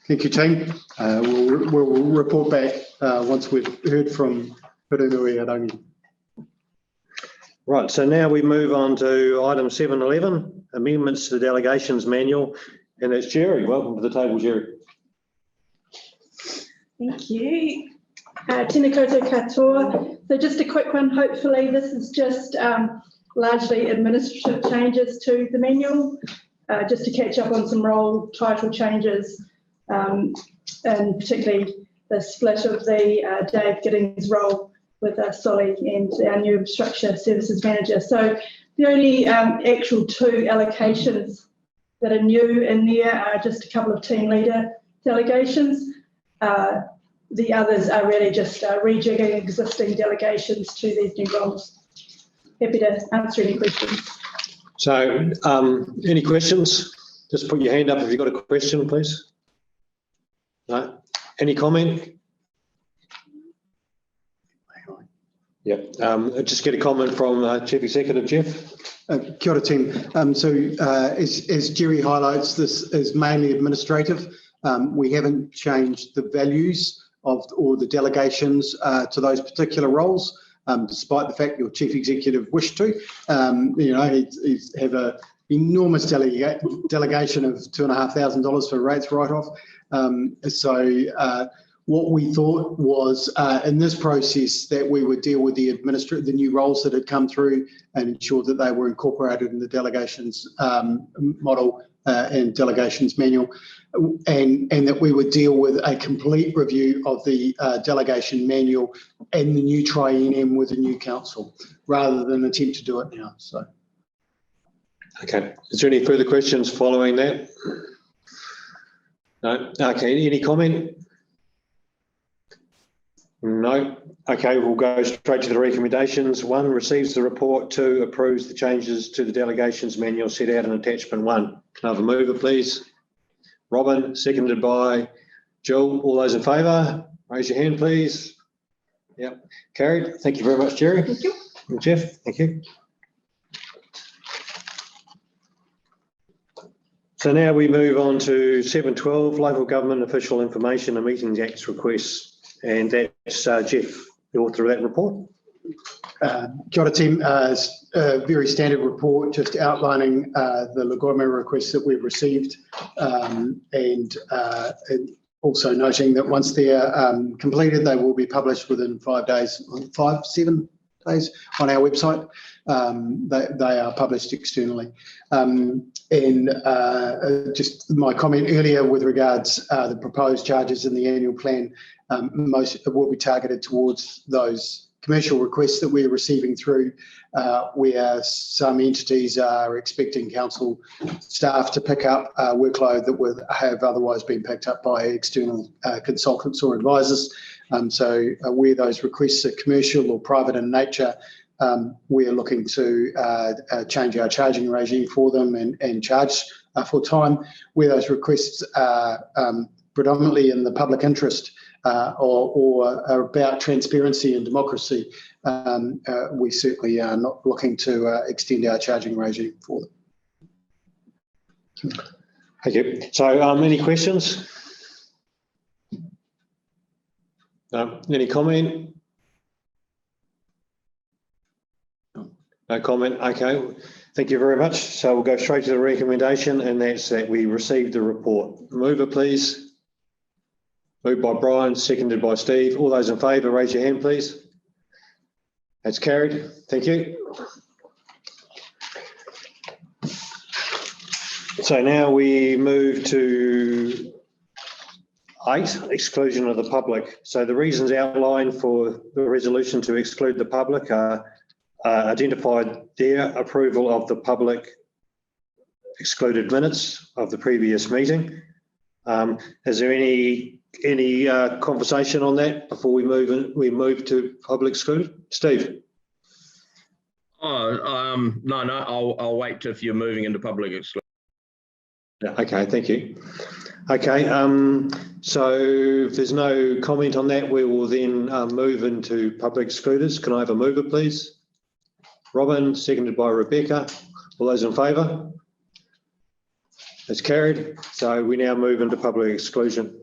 Thank you, team. We'll report back once we've heard from Hurunui. Right, so now we move on to item 7.11, amendments to the delegations manual, and it's Jerry. Welcome to the table, Jerry. Thank you. Tēnā koutou katoa. So just a quick one. Hopefully this is just largely administrative changes to the manual, just to catch up on some role title changes, and particularly the split of the Dave Giddings role with Solly and our new infrastructure services manager. So the only actual two allocations that are new in there are just a couple of team leader delegations. The others are really just rejigging existing delegations to these new roles. Happy to answer any questions. So any questions? Just put your hand up if you've got a question, please. No? Any comment? Yeah, just get a comment from Chief Executive Jeff. Kia ora, team. As Jerry highlights, this is mainly administrative. We haven't changed the values of all the delegations to those particular roles, despite the fact your Chief Executive wished to. He's have an enormous delegation of $2,500 for rates write-off. What we thought was in this process that we would deal with the new roles that had come through and ensure that they were incorporated in the delegations model and delegations manual, and that we would deal with a complete review of the delegation manual and the new triennium with the new council, rather than attempt to do it now. So, okay. Is there any further questions following that? No. Okay. Any comment? No. Okay, we'll go straight to the recommendations. 1, receives the report. 2, approves the changes to the delegations manual set out in attachment 1. Can I have a mover, please? Robin, seconded by Jill. All those in favour, raise your hand, please. Yep, carried. Thank you very much, Jerry. Thank you. And Jeff, thank you. So now we move on to 7.12, Local Government Official Information and Meetings Acts requests. And that's Jeff, the author of that report. Kia ora, team. It's a very standard report just outlining the LGOIMA requests that we've received, and also noting that once they're completed, they will be published within 7 days on our website. They are published externally. Just my comment earlier with regards the proposed charges in the annual plan, most will be targeted towards those commercial requests that we're receiving through, where some entities are expecting council staff to pick up workload that would have otherwise been picked up by external consultants or advisors. Where those requests are commercial or private in nature, we are looking to change our charging regime for them and charge for time. Where those requests are predominantly in the public interest or are about transparency and democracy, we certainly are not looking to extend our charging regime for them. Thank you. So any questions? Any comment? No comment. Okay. Thank you very much. So we'll go straight to the recommendation, and that's that we received the report. Mover, please. Moved by Brian, seconded by Steve. All those in favour, raise your hand, please. That's carried. Thank you. So now we move to 8, exclusion of the public. So the reasons outlined for the resolution to exclude the public are identified there: approval of the public excluded minutes of the previous meeting. Is there any conversation on that before we move to public excluded? Steve? No, I'll wait if you're moving into public exclusion. Okay, thank you. Okay, so if there's no comment on that, we will then move into public excluders. Can I have a mover, please? Robin, seconded by Rebecca. All those in favour? That's carried. So we now move into public exclusion.